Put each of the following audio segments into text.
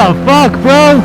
the fuck, bro?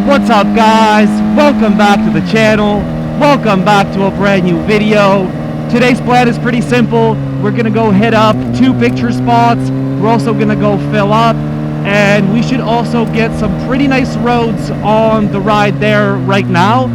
What's up, guys? Welcome back to the channel. Welcome back to a brand new video. Today's plan is pretty simple. We're gonna go hit up 2 picture spots. We're also gonna go fill up, and we should also get some pretty nice roads on the ride there right now.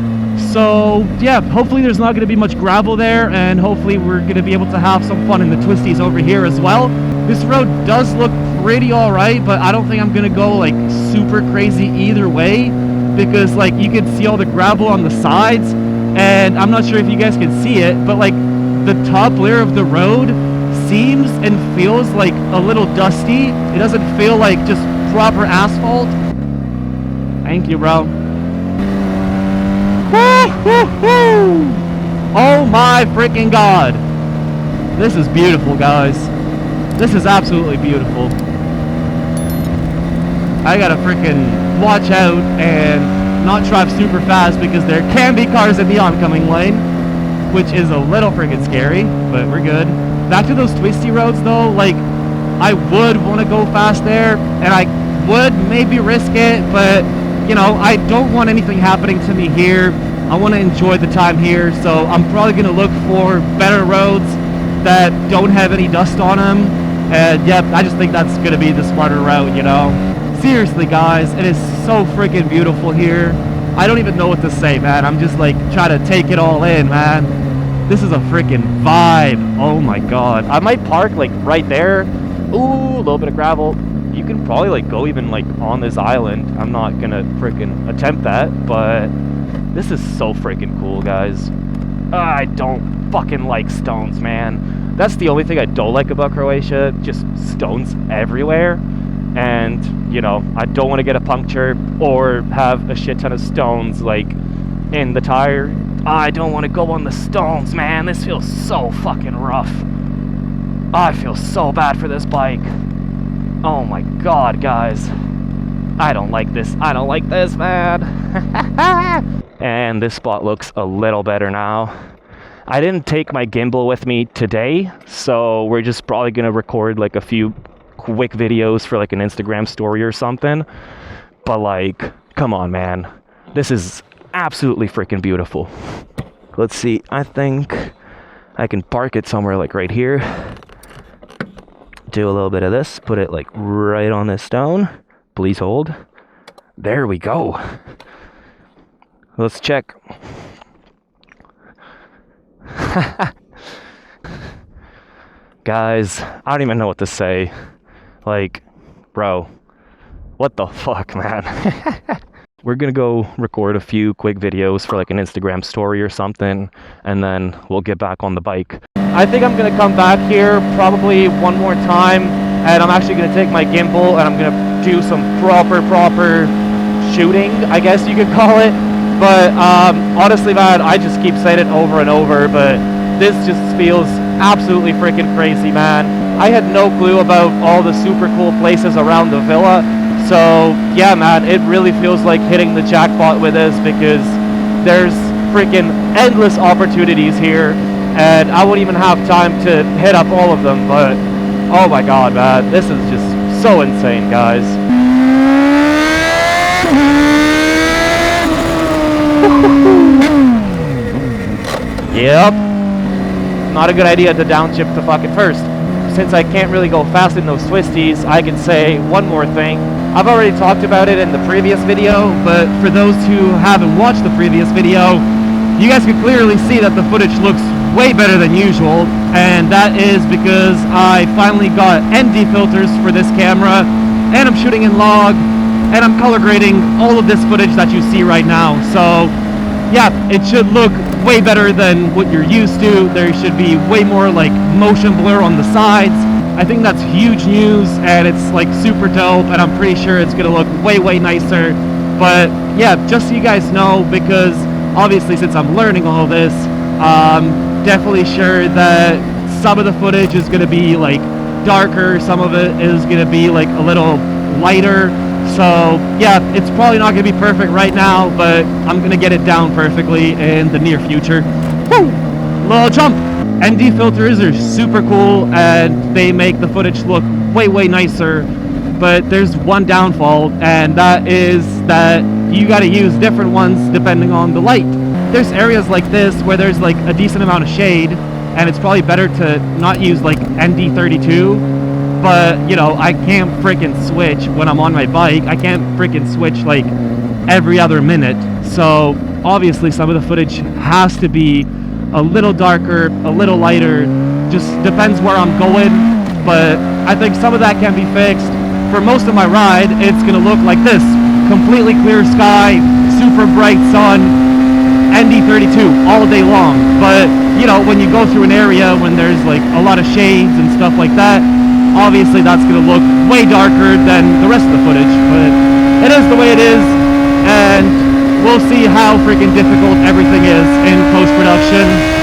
So yeah, hopefully there's not gonna be much gravel there, and hopefully we're gonna be able to have some fun in the twisties over here as well. This road does look pretty alright, but I don't think I'm gonna go like super crazy either way, because like you can see all the gravel on the sides, and I'm not sure if you guys can see it, but like the top layer of the road seems and feels like a little dusty. It doesn't feel like just proper asphalt. Thank you, bro. Woo-hoo-hoo! Oh my freaking god. This is beautiful, guys. This is absolutely beautiful. I gotta freaking watch out and not drive super fast because there can be cars in the oncoming lane, which is a little freaking scary, but we're good. Back to those twisty roads though, like I would want to go fast there, and I would maybe risk it, but you know, I don't want anything happening to me here. I want to enjoy the time here, so I'm probably going to look for better roads that don't have any dust on them, and yep, I just think that's going to be the smarter route, you know. Seriously, guys, it is so freaking beautiful here. I don't even know what to say, man. I'm just like trying to take it all in, man. This is a freaking vibe. Oh my god. I might park like right there. Ooh, a little bit of gravel. You can probably like go even like on this island. I'm not gonna freaking attempt that, but this is so freaking cool, guys. I don't fucking like stones, man. That's the only thing I don't like about Croatia. Just stones everywhere. And, you know, I don't want to get a puncture or have a shit ton of stones like in the tire. I don't want to go on the stones, man. This feels so fucking rough. I feel so bad for this bike. Oh my god, guys. I don't like this. I don't like this, man. And this spot looks a little better now. I didn't take my gimbal with me today, so we're just probably going to record like a few quick videos for like an Instagram story or something. But like, come on, man. This is absolutely freaking beautiful. Let's see, I think I can park it somewhere like right here. Do a little bit of this, put it like right on this stone. Please hold. There we go. Let's check. Guys, I don't even know what to say. Like, bro, what the fuck, man? We're gonna go record a few quick videos for like an Instagram story or something, and then we'll get back on the bike. I think I'm gonna come back here probably one more time, and I'm actually gonna take my gimbal and I'm gonna do some proper shooting, I guess you could call it. But honestly, man, I just keep saying it over and over, but this just feels absolutely freaking crazy, man. I had no clue about all the super cool places around the villa. So yeah, man, it really feels like hitting the jackpot with this, because there's freaking endless opportunities here, and I won't even have time to hit up all of them, but oh my god, man, this is just so insane, guys. Yep. Not a good idea to downshift the fucking first. Since I can't really go fast in those twisties, I can say one more thing. I've already talked about it in the previous video, but for those who haven't watched the previous video, you guys can clearly see that the footage looks way better than usual, and that is because I finally got ND filters for this camera, and I'm shooting in log, and I'm color grading all of this footage that you see right now. So yeah, it should look way better than what you're used to. There should be way more like motion blur on the sides. I think that's huge news, and it's like super dope, and I'm pretty sure it's gonna look way nicer. But yeah, just so you guys know, because obviously since I'm learning all this, definitely sure that some of the footage is gonna be like darker, some of it is going to be like a little lighter. So yeah, it's probably not going to be perfect right now, but I'm going to get it down perfectly in the near future. Woo! Little jump! ND filters are super cool and they make the footage look way nicer, but there's one downfall, and that is that you got to use different ones depending on the light. There's areas like this where there's like a decent amount of shade, and it's probably better to not use like ND32, but you know, I can't freaking switch when I'm on my bike. I can't freaking switch like every other minute, so obviously some of the footage has to be a little darker, a little lighter, just depends where I'm going, but I think some of that can be fixed. For most of my ride, it's gonna look like this: completely clear sky, super bright sun, ND32 all day long. But you know, when you go through an area when there's like a lot of shades and stuff like that, obviously that's gonna look way darker than the rest of the footage. But it is the way it is, and we'll see how freaking difficult everything is in post-production.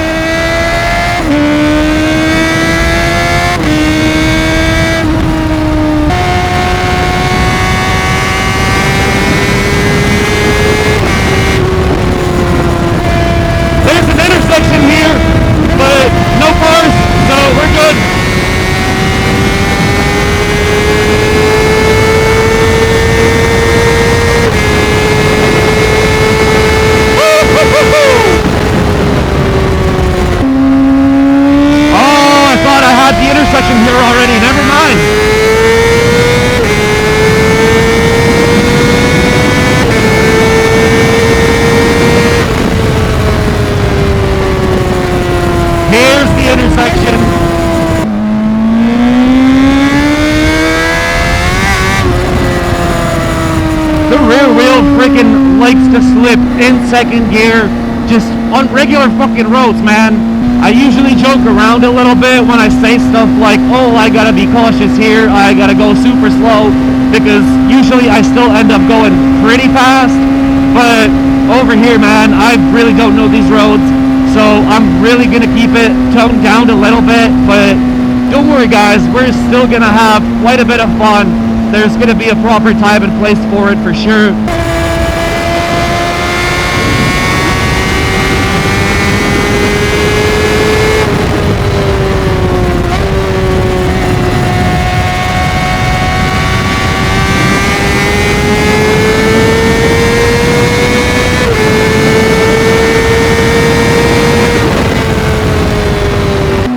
There's an intersection here, but no cars, so we're good. Intersection here already, never mind. Here's the intersection. The rear wheel freaking likes to slip in second gear just on regular fucking roads, man. I usually joke around a little bit when I say stuff like, oh, I gotta be cautious here, I gotta go super slow, because usually I still end up going pretty fast. But over here, man, I really don't know these roads, so I'm really gonna keep it toned down a little bit. But don't worry guys, we're still gonna have quite a bit of fun. There's gonna be a proper time and place for it for sure.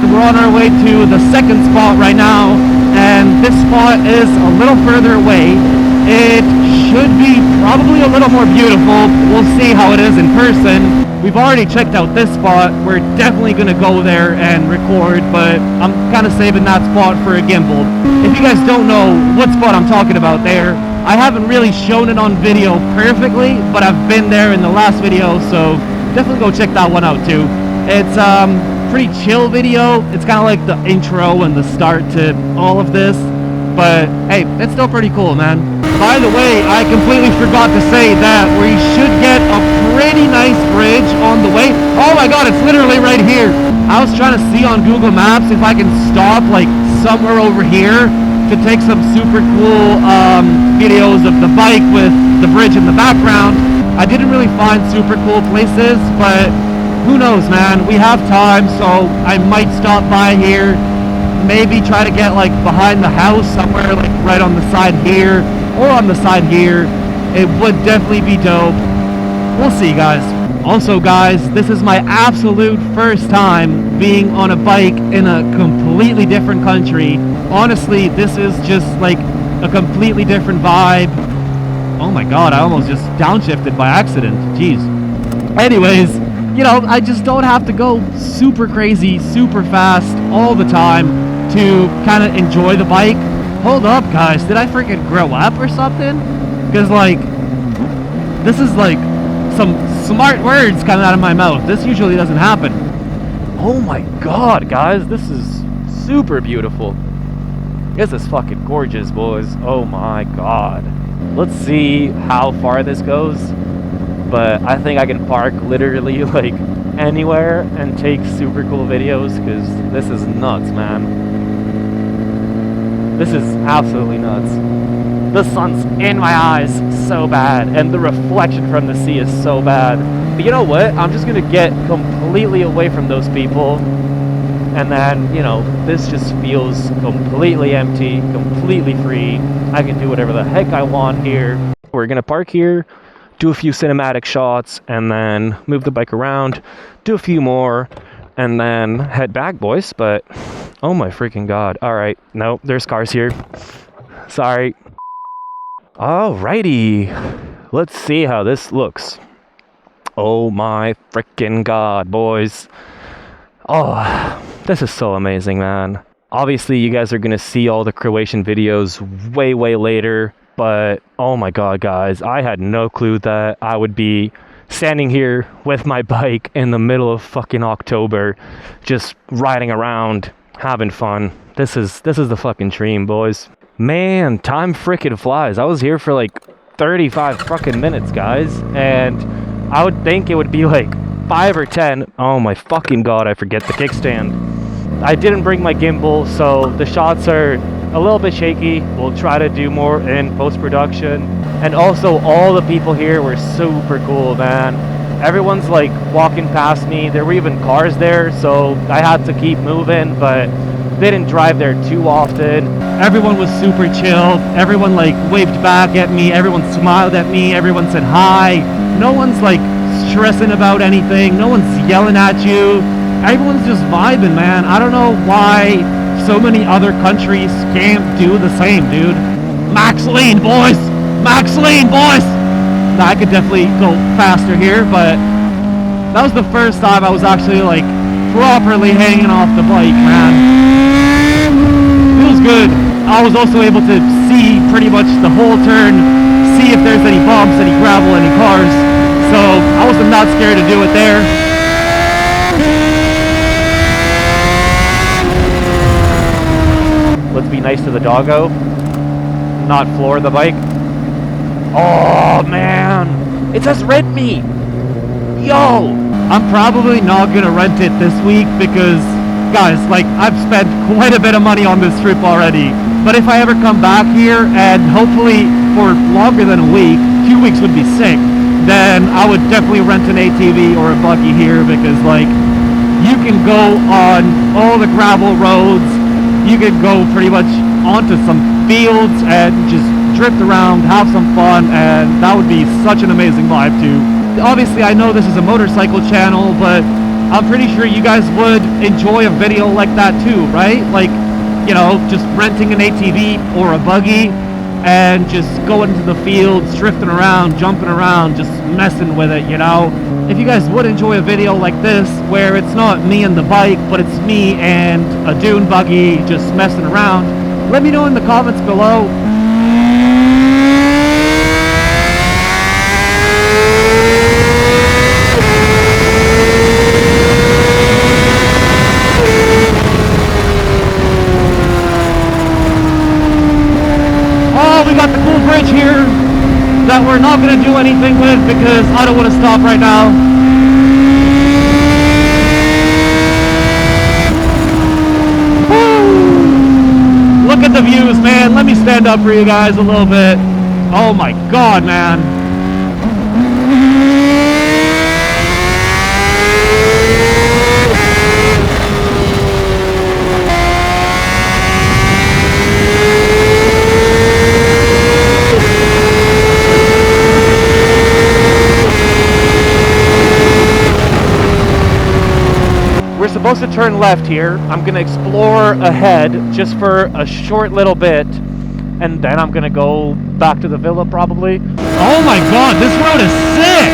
We're on our way to the second spot right now, and this spot is a little further away. It should be probably a little more beautiful. We'll see how it is in person. We've already checked out this spot. We're definitely going to go there and record, but I'm kind of saving that spot for a gimbal. If you guys don't know what spot I'm talking about there, I haven't really shown it on video perfectly, but I've been there in the last video, so definitely go check that one out too. It's pretty chill video. It's kind of like the intro and the start to all of this, but hey, it's still pretty cool, man. By the way, I completely forgot to say that we should get a pretty nice bridge on the way. Oh my god, it's literally right here. I was trying to see on Google Maps if I can stop like somewhere over here to take some super cool videos of the bike with the bridge in the background. I didn't really find super cool places, but who knows, man? We have time, so I might stop by here, maybe try to get like behind the house somewhere, like right on the side here or on the side here. It would definitely be dope. We'll see, guys. Also, guys, this is my absolute first time being on a bike in a completely different country. Honestly, this is just like a completely different vibe. Oh my god, I almost just downshifted by accident. Jeez. Anyways, you know, I just don't have to go super crazy, super fast all the time to kind of enjoy the bike. Hold up, guys. Did I freaking grow up or something? Because, like, this is, like, some smart words coming out of my mouth. This usually doesn't happen. Oh, my God, guys. This is super beautiful. This is fucking gorgeous, boys. Oh, my God. Let's see how far this goes. But I think I can park literally like anywhere and take super cool videos, because this is nuts, man. This is absolutely nuts. The sun's in my eyes so bad, and the reflection from the sea is so bad. But you know what? I'm just gonna get completely away from those people, and then, you know, this just feels completely empty, completely free. I can do whatever the heck I want here. We're gonna park here, do a few cinematic shots, and then move the bike around, do a few more, and then head back, boys. But oh my freaking god. Alright, no, there's cars here. Sorry. Alrighty. Let's see how this looks. Oh my freaking god, boys. Oh, this is so amazing, man. Obviously, you guys are gonna see all the Croatian videos way later, but oh my god, guys, I had no clue that I would be standing here with my bike in the middle of fucking October, just riding around, having fun. This is the fucking dream, boys. Man, time frickin' flies. I was here for like 35 fucking minutes, guys, and I would think it would be like 5 or 10. Oh my fucking god, I forget the kickstand. I didn't bring my gimbal, so the shots are a little bit shaky. We'll try to do more in post-production. And also, all the people here were super cool, man. Everyone's like walking past me. There were even cars there, so I had to keep moving, but they didn't drive there too often. Everyone was super chill. Everyone like waved back at me. Everyone smiled at me. Everyone said hi. No one's like stressing about anything. No one's yelling at you. Everyone's just vibing, man. I don't know why so many other countries can't do the same, dude. Max lean, boys! Max lean, boys! Now, I could definitely go faster here, but that was the first time I was actually like properly hanging off the bike, man. Feels good. I was also able to see pretty much the whole turn, see if there's any bumps, any gravel, any cars. So I wasn't not scared to do it there. Let's be nice to the doggo, not floor the bike. Oh man, it says rent me. Yo, I'm probably not gonna rent it this week because, guys, like, I've spent quite a bit of money on this trip already. But if I ever come back here, and hopefully for longer than a week, 2 weeks would be sick, then I would definitely rent an ATV or a buggy here, because like, you can go on all the gravel roads. You could go pretty much onto some fields and just drift around, have some fun, and that would be such an amazing vibe too. Obviously, I know this is a motorcycle channel, but I'm pretty sure you guys would enjoy a video like that too, right? Like, you know, just renting an ATV or a buggy and just going into the fields, drifting around, jumping around, just messing with it, you know? If you guys would enjoy a video like this, where it's not me and the bike, but it's me and a dune buggy just messing around, let me know in the comments below. Oh, we got the cool bridge here that we're not going to do anything with because I don't want to stop right now. Woo! Look at the views, man. Let me stand up for you guys a little bit. Oh my god, man. We're supposed to turn left here. I'm gonna explore ahead just for a short little bit, and then I'm gonna go back to the villa probably. Oh my god, this road is sick!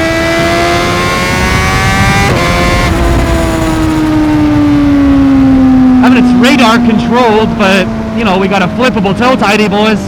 I mean, it's radar controlled, but you know, we got a flippable toe tidy, boys.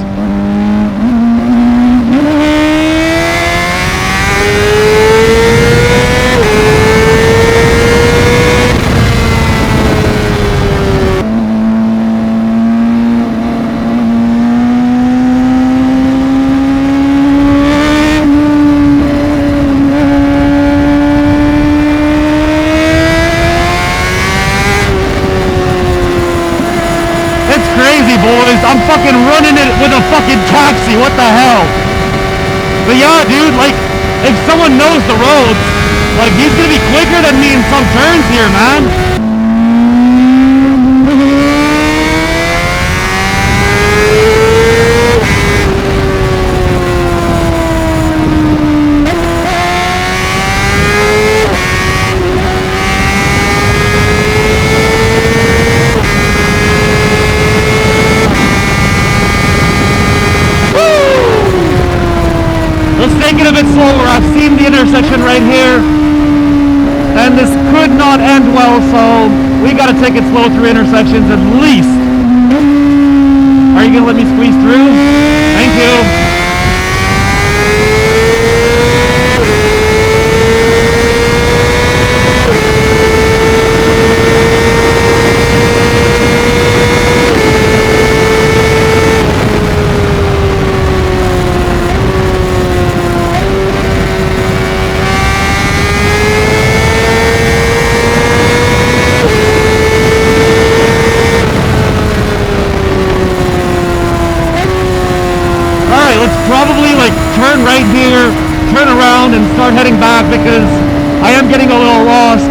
Boys, I'm fucking running it with a fucking taxi. What the hell? But yeah, dude, like, if someone knows the roads, like, he's gonna be quicker than me in some turns here, man. Let's take it a bit slower. I've seen the intersection right here, and this could not end well, so we gotta take it slow through intersections at least. Are you gonna let me squeeze through? Thank you. Probably like turn right here, turn around and start heading back because I am getting a little lost.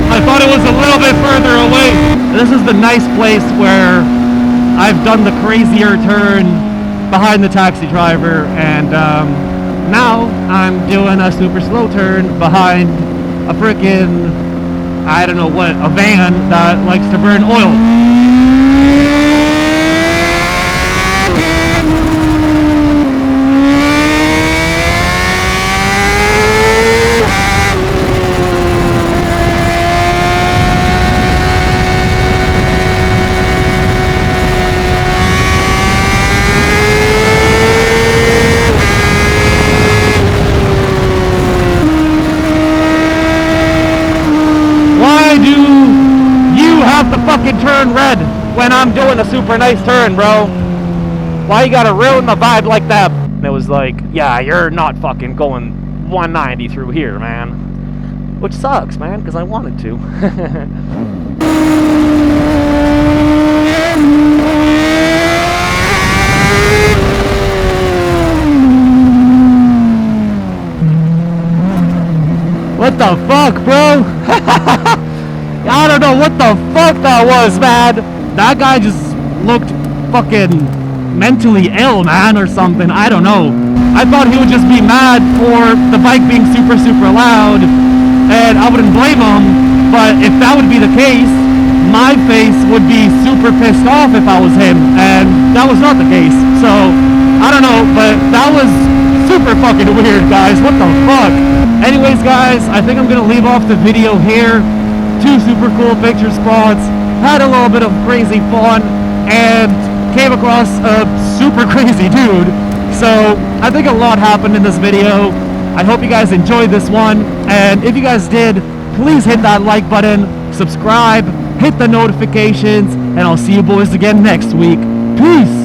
I thought it was a little bit further away. This is the nice place where I've done the crazier turn behind the taxi driver, and now I'm doing a super slow turn behind a frickin', I don't know what, a van that likes to burn oil. Fucking turn red when I'm doing a super nice turn, bro. Why you gotta ruin the vibe like that? And it was like, yeah, you're not fucking going 190 through here, man. Which sucks, man, because I wanted to. What the fuck, bro? I don't know what the fuck that was, man. That guy just looked fucking mentally ill, man, or something. I don't know. I thought he would just be mad for the bike being super, super loud, and I wouldn't blame him. But if that would be the case, my face would be super pissed off if I was him, and that was not the case. So, I don't know, but that was super fucking weird, guys. What the fuck? Anyways, guys, I think I'm gonna leave off the video here. 2 super cool picture spots, had a little bit of crazy fun, and came across a super crazy dude. So I think a lot happened in this video. I hope you guys enjoyed this one, and if you guys did, please hit that like button, subscribe, hit the notifications, and I'll see you boys again next week. Peace!